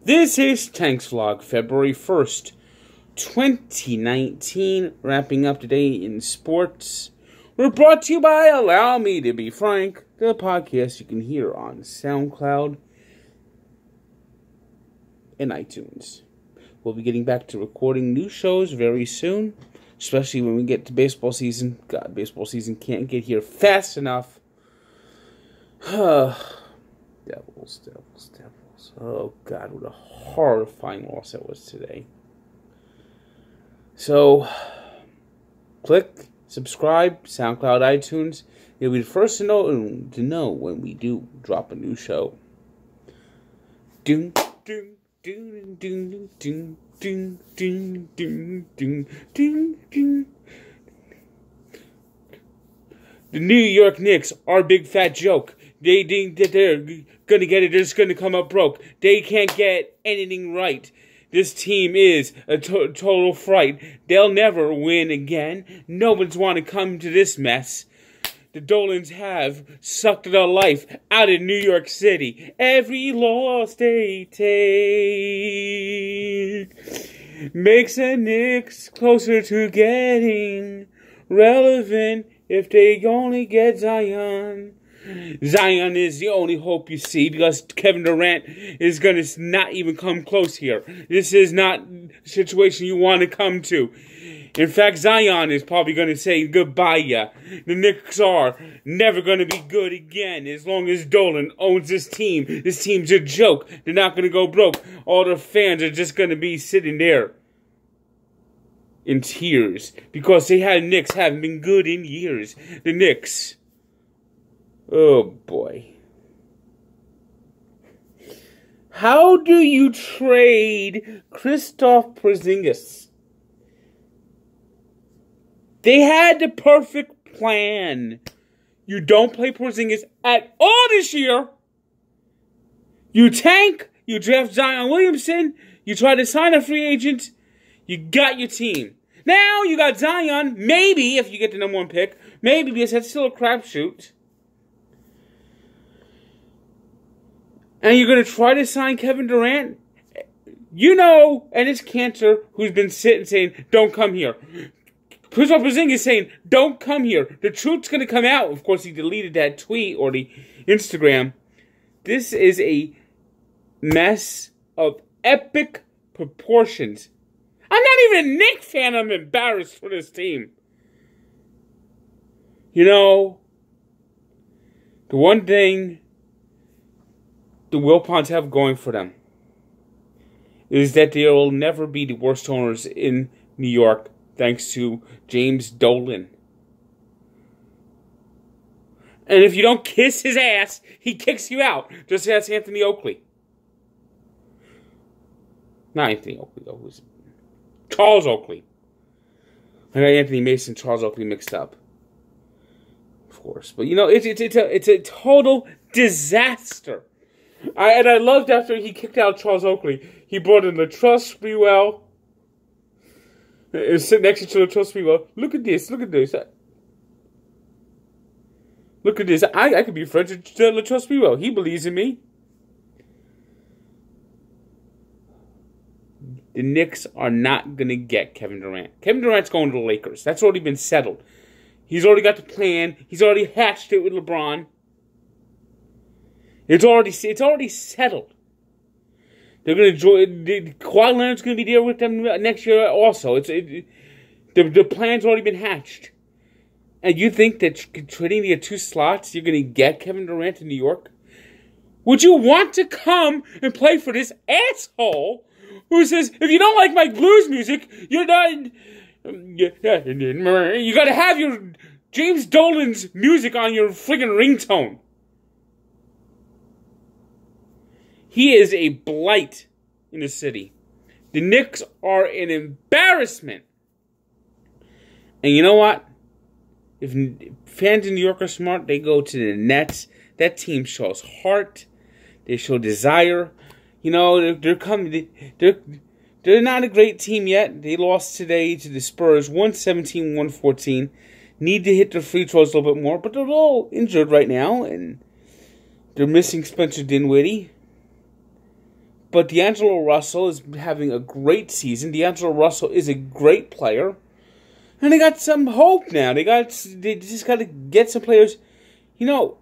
This is Tank's Vlog, February 1st, 2019. Wrapping up today in sports. We're brought to you by Allow Me to Be Frank, the podcast you can hear on SoundCloud and iTunes. We'll be getting back to recording new shows very soon, especially when we get to baseball season. God, baseball season can't get here fast enough. Devils. Oh, God, what a horrifying loss that was today. So, click, subscribe, SoundCloud, iTunes. You'll be the first to know when we do drop a new show. The New York Knicks, our big fat joke. They think that they're gonna get it, they're just gonna come up broke. They can't get anything right. This team is a total fright. They'll never win again. No one's want to come to this mess. The Dolans have sucked the life out of New York City. Every loss they take makes the Knicks closer to getting relevant if they only get Zion. Zion is the only hope you see because Kevin Durant is going to not even come close here. This is not a situation you want to come to. In fact, Zion is probably going to say goodbye. The Knicks are never going to be good again as long as Dolan owns this team. This team's a joke. They're not going to go broke. All the fans are just going to be sitting there in tears because Knicks haven't been good in years. The Knicks. Oh, boy. How do you trade Kristaps Porzingis? They had the perfect plan. You don't play Porzingis at all this year. You tank. You draft Zion Williamson. You try to sign a free agent. You got your team. Now you got Zion. Maybe, if you get the number one pick. Maybe, because that's still a crapshoot. And you're going to try to sign Kevin Durant? You know, and it's Cantor who's been sitting saying, don't come here. Kristaps Porzingis saying, don't come here. The truth's going to come out. Of course, he deleted that tweet or the Instagram. This is a mess of epic proportions. I'm not even a Knicks fan. I'm embarrassed for this team. You know, the one thing the Wilpons have going for them is that they will never be the worst owners in New York thanks to James Dolan. And if you don't kiss his ass, he kicks you out. Just ask Anthony Oakley. Not Anthony Oakley, though. It was Charles Oakley. I got Anthony Mason and Charles Oakley mixed up. Of course. But, you know, it's a total disaster. And I loved after he kicked out Charles Oakley, he brought in LaTrust Sprewell. Sitting next to LaTrust Sprewell. Look at this. Look at this. Look at this. I could be friends with LaTrust Sprewell. He believes in me. The Knicks are not going to get Kevin Durant. Kevin Durant's going to the Lakers. That's already been settled. He's already got the plan. He's already hatched it with LeBron. It's already settled. They're going to join. Kawhi Leonard's going to be there with them next year also. The plan's already been hatched. And you think that trading the two slots, you're going to get Kevin Durant in New York? Would you want to come and play for this asshole who says, if you don't like my blues music, you're not... You got to have your James Dolan's music on your friggin' ringtone. He is a blight in the city. The Knicks are an embarrassment. And you know what? If fans in New York are smart, they go to the Nets. That team shows heart. They show desire. You know, they're coming. They're not a great team yet. They lost today to the Spurs, 117-114. Need to hit their free throws a little bit more, but they're all injured right now, and they're missing Spencer Dinwiddie. But D'Angelo Russell is having a great season. D'Angelo Russell is a great player. And they got some hope now. They just got to get some players. You know,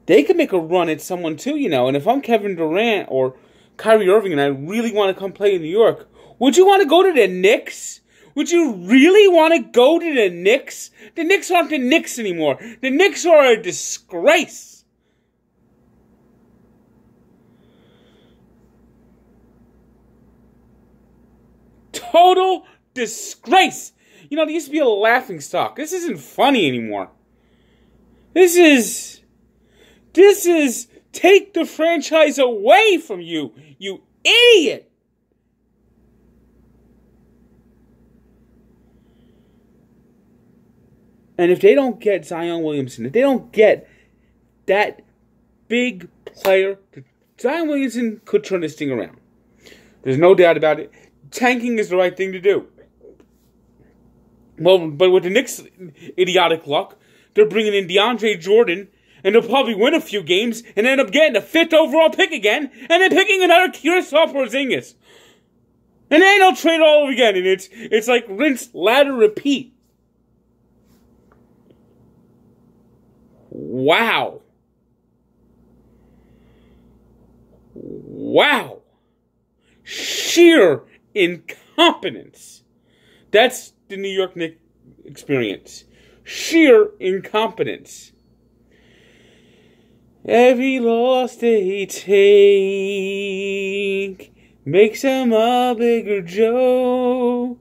they could make a run at someone too, you know. And if I'm Kevin Durant or Kyrie Irving and I really want to come play in New York, would you want to go to the Knicks? Would you really want to go to the Knicks? The Knicks aren't the Knicks anymore. The Knicks are a disgrace. Total disgrace. You know, they used to be a laughing stock. This isn't funny anymore. This is take the franchise away from you, you idiot. And if they don't get Zion Williamson, if they don't get that big player, Zion Williamson could turn this thing around. There's no doubt about it. Tanking is the right thing to do. Well, but with the Knicks' idiotic luck, they're bringing in DeAndre Jordan, and they'll probably win a few games and end up getting the 5th overall pick again, and then picking another Kristaps Porzingis. And then they'll trade all over again, and it's like rinse, ladder, repeat. Wow. Wow. Sheer incompetence. That's the New York Knicks experience. Sheer incompetence. Every loss they take makes them a bigger joke.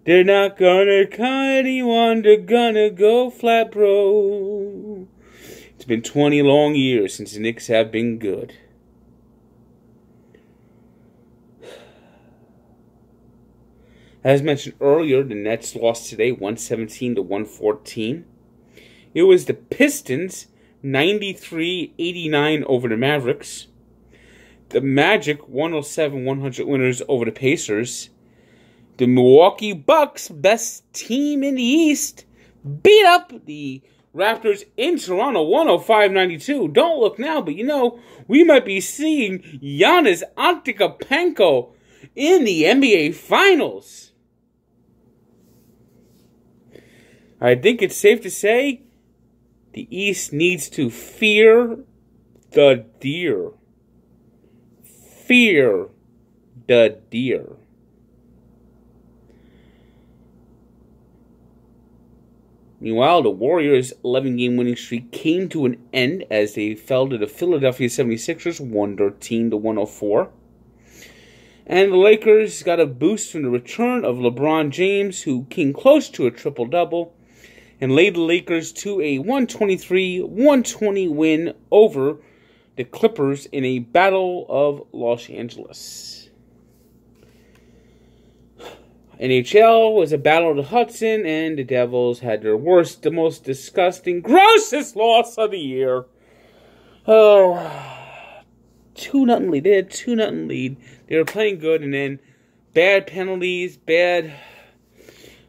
They're not gonna cut anyone, they're gonna go flat broke. It's been 20 long years since the Knicks have been good. As mentioned earlier, the Nets lost today 117-114. It was the Pistons 93-89 over the Mavericks. The Magic 107-100 winners over the Pacers. The Milwaukee Bucks, best team in the East, beat up the Raptors in Toronto 105-92. Don't look now, but you know, we might be seeing Giannis Antetokounmpo in the NBA Finals. I think it's safe to say the East needs to fear the deer. Fear the deer. Meanwhile, the Warriors' 11-game winning streak came to an end as they fell to the Philadelphia 76ers 113-104. And the Lakers got a boost from the return of LeBron James, who came close to a triple-double, and laid the Lakers to a 123-120 win over the Clippers in a Battle of Los Angeles. NHL was a battle of the Hudson, and the Devils had their worst, the most disgusting, grossest loss of the year. Oh, 2-0 lead. They had 2-0 lead. They were playing good, and then bad penalties,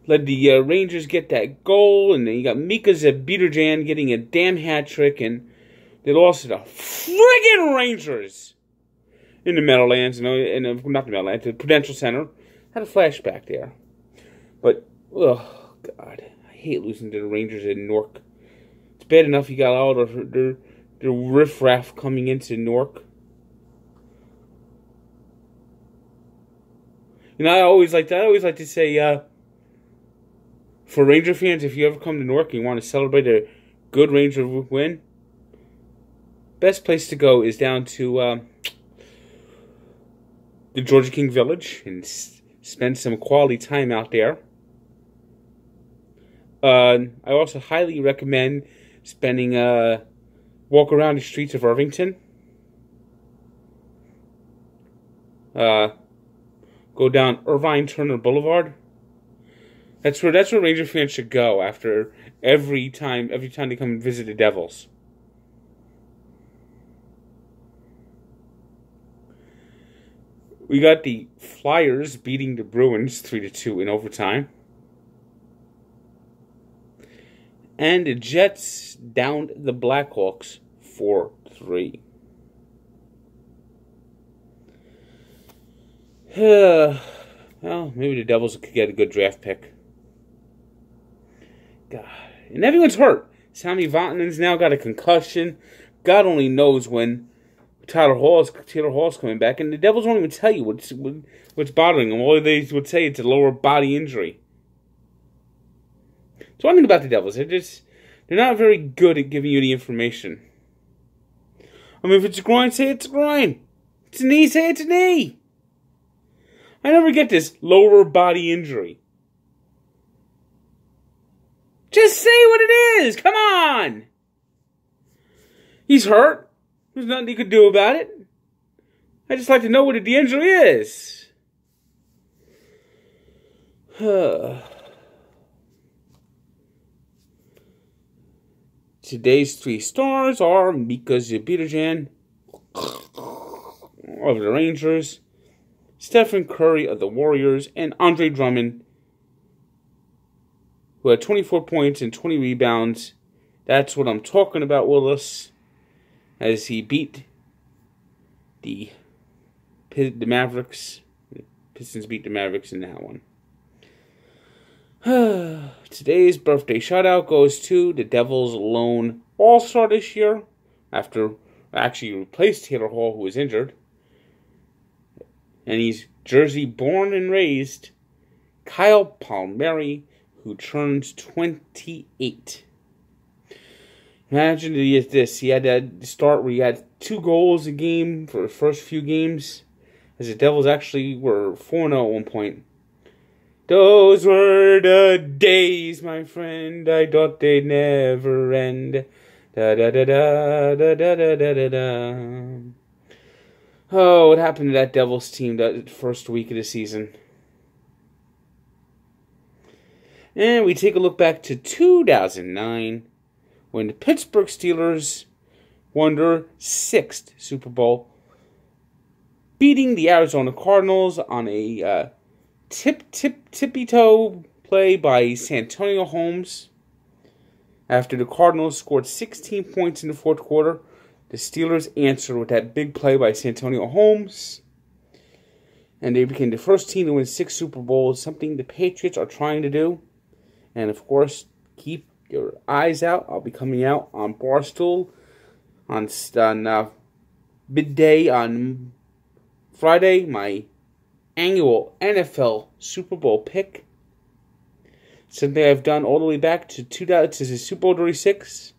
led the Rangers get that goal, and then you got Mika Zibanejad getting a damn hat trick, and they lost to the friggin' Rangers in the Meadowlands, not the Meadowlands, the Prudential Center. Had a flashback there, but oh god, I hate losing to the Rangers in Newark. It's bad enough you got all their riffraff coming into Newark. You know, I always like to say, for Ranger fans, if you ever come to Newark and you want to celebrate a good Ranger win, best place to go is down to the Georgia King Village and spend some quality time out there. I also highly recommend spending walk around the streets of Irvington. Go down Irvine Turner Boulevard. That's where Ranger fans should go after every time they come and visit the Devils. We got the Flyers beating the Bruins 3-2 in overtime. And the Jets downed the Blackhawks 4-3. Well, maybe the Devils could get a good draft pick. God. And everyone's hurt. Sami Vatanen's now got a concussion. God only knows when Taylor Hall's coming back. And the Devils won't even tell you what's bothering them. All they would say it's a lower body injury. So one thing about the Devils, they're not very good at giving you the information. I mean, if it's a groin, say it's a groin. If it's a knee, say it's a knee. I never get this lower body injury. Just say what it is. Come on. He's hurt. There's nothing he could do about it. I just like to know what the injury is. Today's 3 stars are Mika Zibanejad of the Rangers, Stephen Curry of the Warriors, and Andre Drummond, who had 24 points and 20 rebounds. That's what I'm talking about, Willis, as he beat the Mavericks. The Pistons beat the Mavericks in that one. Today's birthday shout-out goes to the Devils' lone all-star this year, after actually replaced Taylor Hall, who was injured. And he's Jersey born and raised, Kyle Palmieri, who turns 28. Imagine this. He had that start where he had 2 goals a game for the first few games, as the Devils actually were 4-0 at one point. Those were the days, my friend. I thought they'd never end. Da da da da da da da da da. Oh, what happened to that Devils team that first week of the season? And we take a look back to 2009, when the Pittsburgh Steelers won their 6th Super Bowl, beating the Arizona Cardinals on a tippy-toe play by Santonio Holmes. After the Cardinals scored 16 points in the fourth quarter, the Steelers answered with that big play by Santonio Holmes, and they became the first team to win 6 Super Bowls, something the Patriots are trying to do. And of course, keep your eyes out. I'll be coming out on Barstool on midday on Friday, my annual NFL Super Bowl pick. Something I've done all the way back to Super Bowl 36,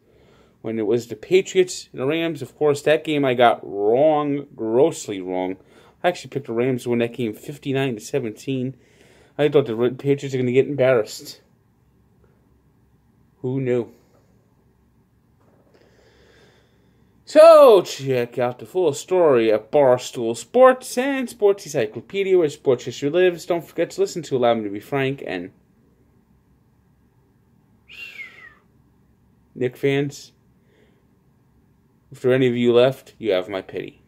when it was the Patriots and the Rams. Of course, that game I got wrong, grossly wrong. I actually picked the Rams to win that game 59-17. I thought the Patriots were going to get embarrassed. Who knew? So, check out the full story at Barstool Sports and Sports Encyclopedia, where sports history lives. Don't forget to listen to Allow Me to Be Frank. And Knicks fans, if there are any of you left, you have my pity.